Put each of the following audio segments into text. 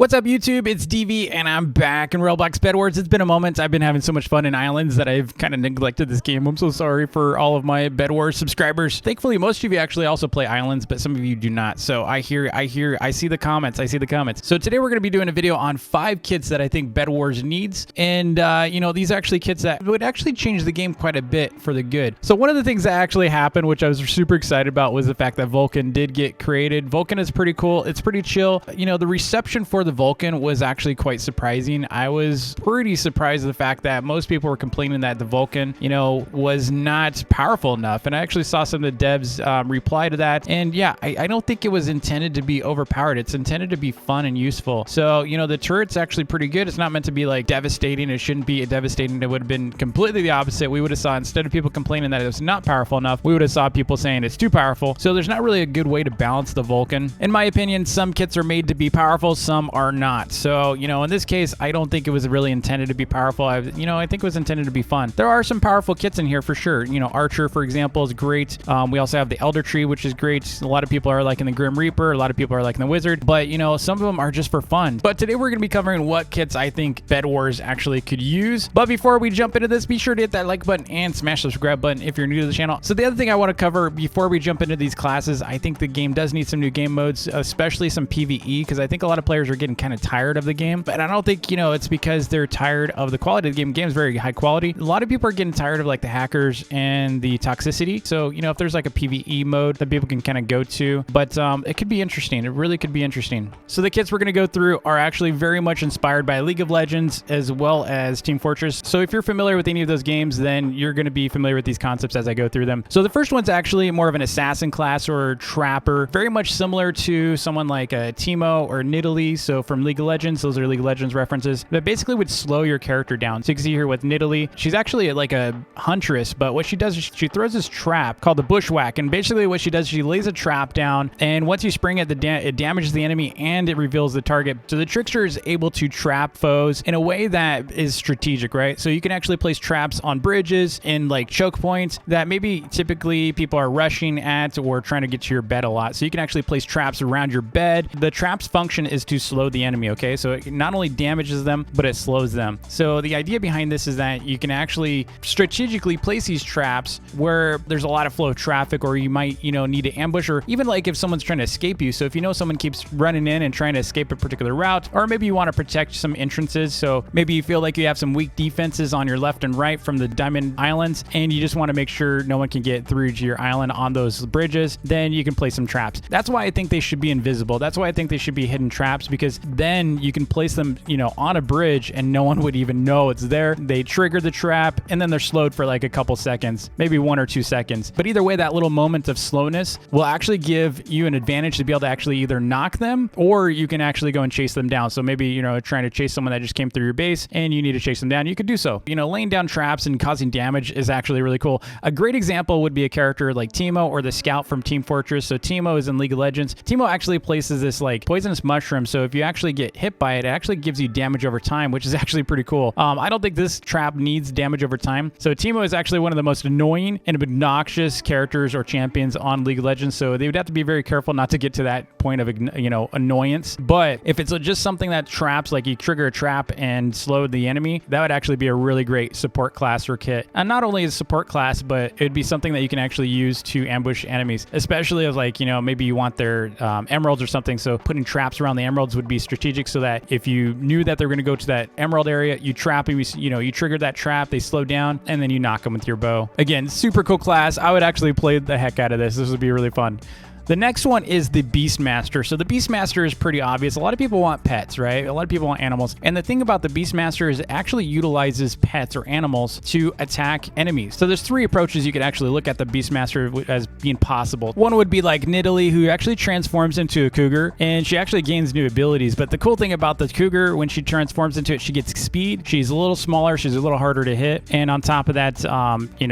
What's up, YouTube? It's DV, and I'm back in Roblox Bed Wars. It's been a moment. I've been having so much fun in Islands that I've kind of neglected this game. I'm so sorry for all of my Bed Wars subscribers. Thankfully, most of you actually also play Islands, but some of you do not. So I see the comments. So today we're going to be doing a video on 5 kits that I think Bed Wars needs. And, these are actually kits that would actually change the game quite a bit for the good. So one of the things that actually happened, which I was super excited about, was the fact that Vulcan did get created. Vulcan is pretty cool. It's pretty chill. You know, the reception for the Vulcan was actually quite surprising. I was pretty surprised at the fact that most people were complaining that the Vulcan, was not powerful enough. And I actually saw some of the devs reply to that. And yeah, I don't think it was intended to be overpowered. It's intended to be fun and useful. So, the turret's actually pretty good. It's not meant to be like devastating. It shouldn't be devastating. It would have been completely the opposite. We would have saw, instead of people complaining that it was not powerful enough, we would have saw people saying it's too powerful. So there's not really a good way to balance the Vulcan. In my opinion, some kits are made to be powerful, some are not. So, in this case, I don't think it was really intended to be powerful. I think it was intended to be fun. There are some powerful kits in here for sure. Archer, for example, is great. We also have the Elder Tree, which is great. A lot of people are liking the Grim Reaper. A lot of people are liking the Wizard. But, some of them are just for fun. But today we're going to be covering what kits I think Bed Wars actually could use. But before we jump into this, be sure to hit that like button and smash the subscribe button if you're new to the channel. So the other thing I want to cover before we jump into these classes, I think the game does need some new game modes, especially some PvE, because I think a lot of players are getting kind of tired of the game. But I don't think, it's because they're tired of the quality of the game. The game is very high quality. A lot of people are getting tired of like the hackers and the toxicity. So, if there's like a PvE mode that people can kind of go to, but it could be interesting. It really could be interesting. So the kits we're going to go through are actually very much inspired by League of Legends as well as Team Fortress. So if you're familiar with any of those games, then you're going to be familiar with these concepts as I go through them. So the first one's actually more of an assassin class or trapper, very much similar to someone like a Teemo or Nidalee. So from League of Legends, those are League of Legends references, that basically would slow your character down. So you can see here with Nidalee, she's actually like a huntress, but what she does is she throws this trap called the Bushwhack. And basically what she does, she lays a trap down, and once you spring it, it damages the enemy and it reveals the target. So the trickster is able to trap foes in a way that is strategic, right? So you can actually place traps on bridges and like choke points that maybe typically people are rushing at or trying to get to your bed a lot. So you can actually place traps around your bed. The trap's function is to slow the enemy, okay? So it not only damages them, but it slows them. So the idea behind this is that you can actually strategically place these traps where there's a lot of flow of traffic, or you might, need to ambush, or even like if someone's trying to escape you. So if someone keeps running in and trying to escape a particular route, or maybe you want to protect some entrances. So maybe you feel like you have some weak defenses on your left and right from the Diamond Islands, and you just want to make sure no one can get through to your island on those bridges, then you can place some traps. That's why I think they should be invisible. That's why I think they should be hidden traps, because then you can place them, on a bridge and no one would even know it's there. They trigger the trap and then they're slowed for like a couple seconds, maybe 1 or 2 seconds. But either way, that little moment of slowness will actually give you an advantage to be able to actually either knock them, or you can actually go and chase them down. So maybe, trying to chase someone that just came through your base and you need to chase them down, you could do so. Laying down traps and causing damage is actually really cool. A great example would be a character like Teemo or the Scout from Team Fortress. So Teemo is in League of Legends. Teemo actually places this like poisonous mushroom. So if you actually get hit by it, it actually gives you damage over time, which is actually pretty cool. I don't think this trap needs damage over time. So Teemo is actually one of the most annoying and obnoxious characters or champions on League of Legends. So they would have to be very careful not to get to that point of, annoyance. But if it's just something that traps, like you trigger a trap and slow the enemy, that would actually be a really great support class or kit. And not only a support class, but it'd be something that you can actually use to ambush enemies, especially if like, maybe you want their emeralds or something. So putting traps around the emeralds would be strategic, so that if you knew that they're going to go to that emerald area, you trap them, you trigger that trap, they slow down, and then you knock them with your bow. Again, super cool class. I would actually play the heck out of this. This would be really fun. The next one is the Beastmaster. So the Beastmaster is pretty obvious. A lot of people want pets, right? A lot of people want animals. And the thing about the Beastmaster is it actually utilizes pets or animals to attack enemies. So there's 3 approaches you could actually look at the Beastmaster as being possible. One would be like Nidalee, who actually transforms into a cougar, and she actually gains new abilities. But the cool thing about the cougar, when she transforms into it, she gets speed. She's a little smaller. She's a little harder to hit. And on top of that,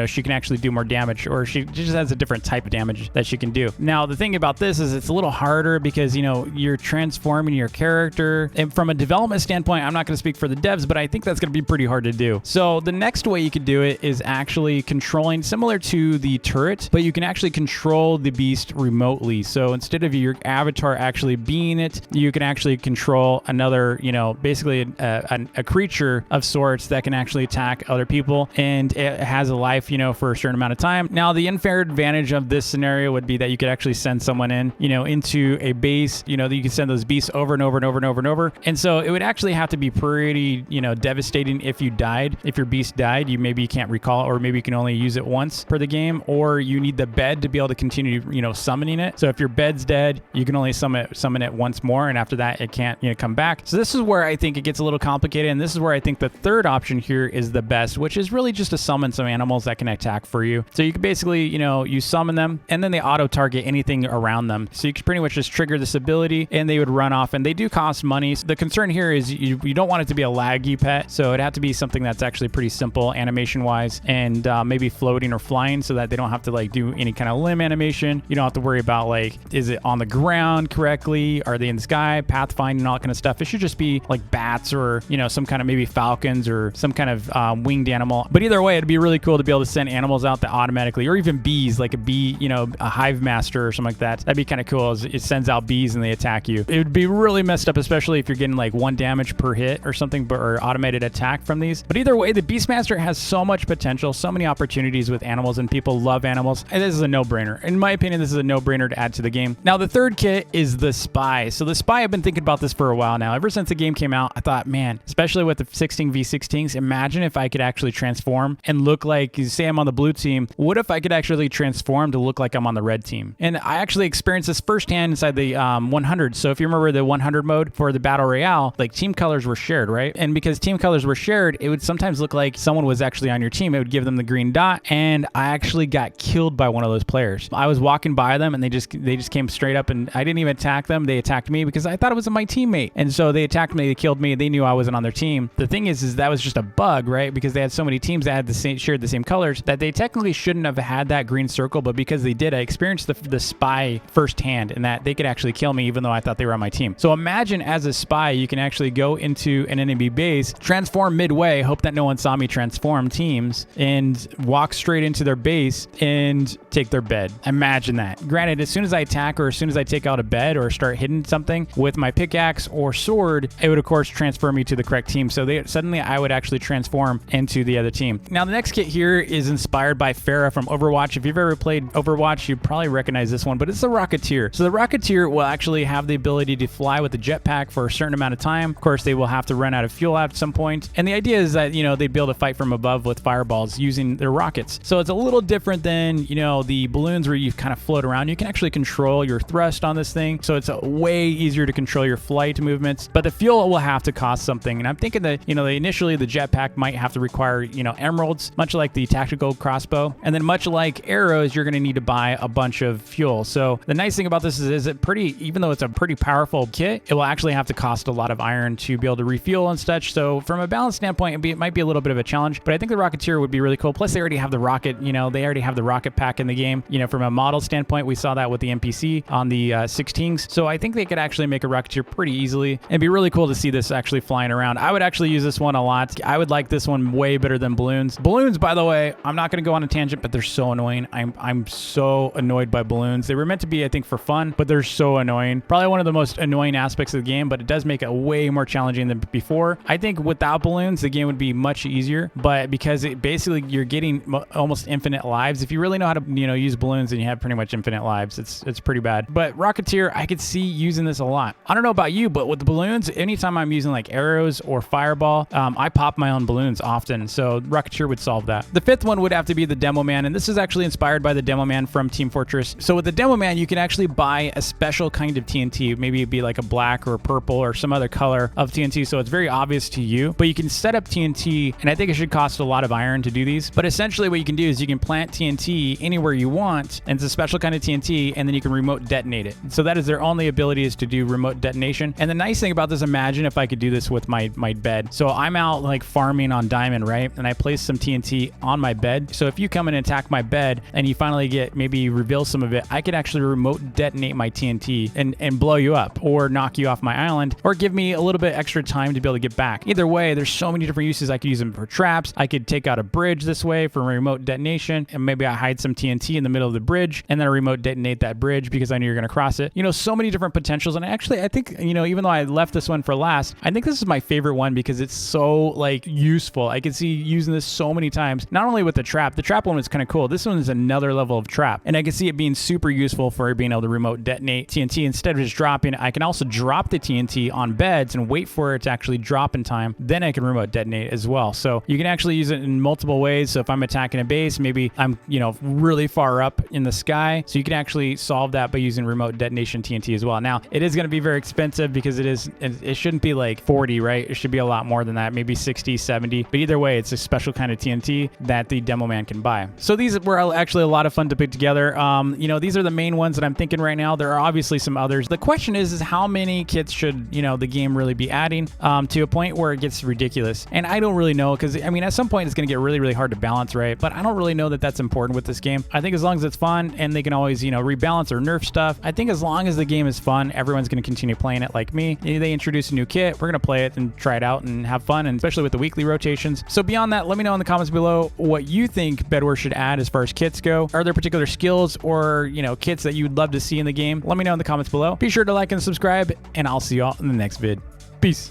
she can actually do more damage, or she just has a different type of damage that she can do. Now, the thing thing about this is it's a little harder because, you know, you're transforming your character. And from a development standpoint, I'm not going to speak for the devs, but I think that's going to be pretty hard to do. So the next way you could do it is actually controlling, similar to the turret, but you can actually control the beast remotely. So instead of your avatar actually being it, you can actually control another, you know, basically a creature of sorts that can actually attack other people, and it has a life, you know, for a certain amount of time. Now, the unfair advantage of this scenario would be that you could actually send someone in, you know, into a base, you know, that you can send those beasts over and over and over and over and over. And so it would actually have to be pretty, you know, devastating if you died. If your beast died, you can't recall, or maybe you can only use it once per the game, or you need the bed to be able to continue, you know, summoning it. So if your bed's dead, you can only summon it once more, and after that it can't, you know, come back. So this is where I think it gets a little complicated, and this is where I think the third option here is the best, which is really just to summon some animals that can attack for you. So you can basically, you know, you summon them and then they auto target anything around them. So you can pretty much just trigger this ability and they would run off, and they do cost money. So the concern here is you don't want it to be a laggy pet, so it'd have to be something that's actually pretty simple animation wise, and maybe floating or flying, so that they don't have to like do any kind of limb animation. You don't have to worry about like, is it on the ground correctly, are they in the sky, pathfinding, all that kind of stuff. It should just be like bats, or, you know, some kind of maybe falcons or some kind of winged animal. But either way, it'd be really cool to be able to send animals out that automatically, or even bees, like a bee, you know, a hive master or something like that. That'd be kind of cool, as it sends out bees and they attack you. It would be really messed up, especially if you're getting like 1 damage per hit or something, or automated attack from these. But either way, the Beastmaster has so much potential, so many opportunities with animals, and people love animals. And this is a no-brainer. In my opinion, this is a no-brainer to add to the game. Now, the third kit is the Spy. So the Spy, I've been thinking about this for a while now. Ever since the game came out, I thought, man, especially with the 16v16s, imagine if I could actually transform and look like, say I'm on the blue team, what if I could actually transform to look like I'm on the red team? And I actually experienced this firsthand inside the 100. So if you remember the 100 mode for the Battle Royale, like team colors were shared, right? And because team colors were shared, it would sometimes look like someone was actually on your team. It would give them the green dot, and I actually got killed by one of those players. I was walking by them and they just came straight up, and I didn't even attack them. They attacked me because I thought it was my teammate. And so they attacked me, they killed me, they knew I wasn't on their team. The thing is that was just a bug, right? Because they had so many teams that had shared the same colors that they technically shouldn't have had that green circle, but because they did, I experienced the Spy firsthand, and that they could actually kill me even though I thought they were on my team. So imagine as a Spy, you can actually go into an enemy base, transform midway, hope that no one saw me transform teams, and walk straight into their base and take their bed. Imagine that. Granted, as soon as I attack, or as soon as I take out a bed or start hitting something with my pickaxe or sword, it would of course transfer me to the correct team. So suddenly I would actually transform into the other team. Now the next kit here is inspired by Pharah from Overwatch. If you've ever played Overwatch, you probably recognize this one, but it's the Rocketeer. So the Rocketeer will actually have the ability to fly with the jetpack for a certain amount of time. Of course, they will have to run out of fuel at some point. And the idea is that, you know, they'd be able to fight from above with fireballs using their rockets. So it's a little different than, you know, the balloons where you kind of float around. You can actually control your thrust on this thing. So it's way easier to control your flight movements, but the fuel will have to cost something. And I'm thinking that, you know, initially the jetpack might have to require, you know, emeralds, much like the tactical crossbow. And then much like arrows, you're going to need to buy a bunch of fuel. So the nice thing about this is it pretty, even though it's a pretty powerful kit, it will actually have to cost a lot of iron to be able to refuel and such. So from a balance standpoint, it might be a little bit of a challenge, but I think the Rocketeer would be really cool. Plus they already have the rocket, you know, they already have the rocket pack in the game. You know, from a model standpoint, we saw that with the NPC on the 16s. So I think they could actually make a Rocketeer pretty easily. It'd be really cool to see this actually flying around. I would actually use this one a lot. I would like this one way better than balloons. Balloons, by the way, I'm not going to go on a tangent, but they're so annoying. I'm so annoyed by balloons. They were meant to be, I think, for fun, but they're so annoying. Probably one of the most annoying aspects of the game, but it does make it way more challenging than before. I think without balloons, the game would be much easier, but because it basically you're getting almost infinite lives. If you really know how to, you know, use balloons, and you have pretty much infinite lives, it's pretty bad. But Rocketeer, I could see using this a lot. I don't know about you, but with the balloons, anytime I'm using like arrows or fireball, I pop my own balloons often. So Rocketeer would solve that. The fifth one would have to be the Demo Man, and this is actually inspired by the Demo Man from Team Fortress. So with the Demo Man, you can actually buy a special kind of TNT. Maybe it'd be like a black or a purple or some other color of TNT, so it's very obvious to you. But you can set up TNT, and I think it should cost a lot of iron to do these. But essentially what you can do is you can plant TNT anywhere you want, and it's a special kind of TNT, and then you can remote detonate it. So that is their only ability, is to do remote detonation. And the nice thing about this, imagine if I could do this with my bed. So I'm out like farming on diamond, right? And I place some TNT on my bed. So if you come in and attack my bed and you finally get, maybe reveal some of it, I could actually remote detonate my TNT and blow you up or knock you off my island or give me a little bit extra time to be able to get back. Either way, there's so many different uses. I could use them for traps. I could take out a bridge this way for remote detonation, and maybe I hide some TNT in the middle of the bridge and then I remote detonate that bridge because I knew you're going to cross it. You know, so many different potentials. And actually, I think, you know, even though I left this one for last, I think this is my favorite one because it's so like useful. I can see using this so many times, not only with the trap one is kind of cool. This one is another level of trap. And I can see it being super useful for being able to remote detonate TNT. Instead of just dropping, I can also drop the TNT on beds and wait for it to actually drop in time. Then I can remote detonate as well. So you can actually use it in multiple ways. So if I'm attacking a base, maybe I'm, you know, really far up in the sky. So you can actually solve that by using remote detonation TNT as well. Now, it is going to be very expensive because it shouldn't be like 40, right? It should be a lot more than that, maybe 60, 70. But either way, it's a special kind of TNT that the demo man can buy. So these were actually a lot of fun to put together. You know, these are the main ones that I'm thinking right now. There are obviously some others. The question is how many kits should, you know, the game really be adding to a point where it gets ridiculous? And I don't really know because, I mean, at some point it's going to get really, really hard to balance, right? But I don't really know that that's important with this game. I think as long as it's fun and they can always, you know, rebalance or nerf stuff, I think as long as the game is fun, everyone's going to continue playing it like me. They introduce a new kit, we're going to play it and try it out and have fun, and especially with the weekly rotations. So beyond that, let me know in the comments below what you think Bedwars should add as far as kits go. Are there particular skills or, you know, kits that you would love to see in the game? Let me know in the comments below. Be sure to like and subscribe, and I'll see y'all in the next vid. Peace.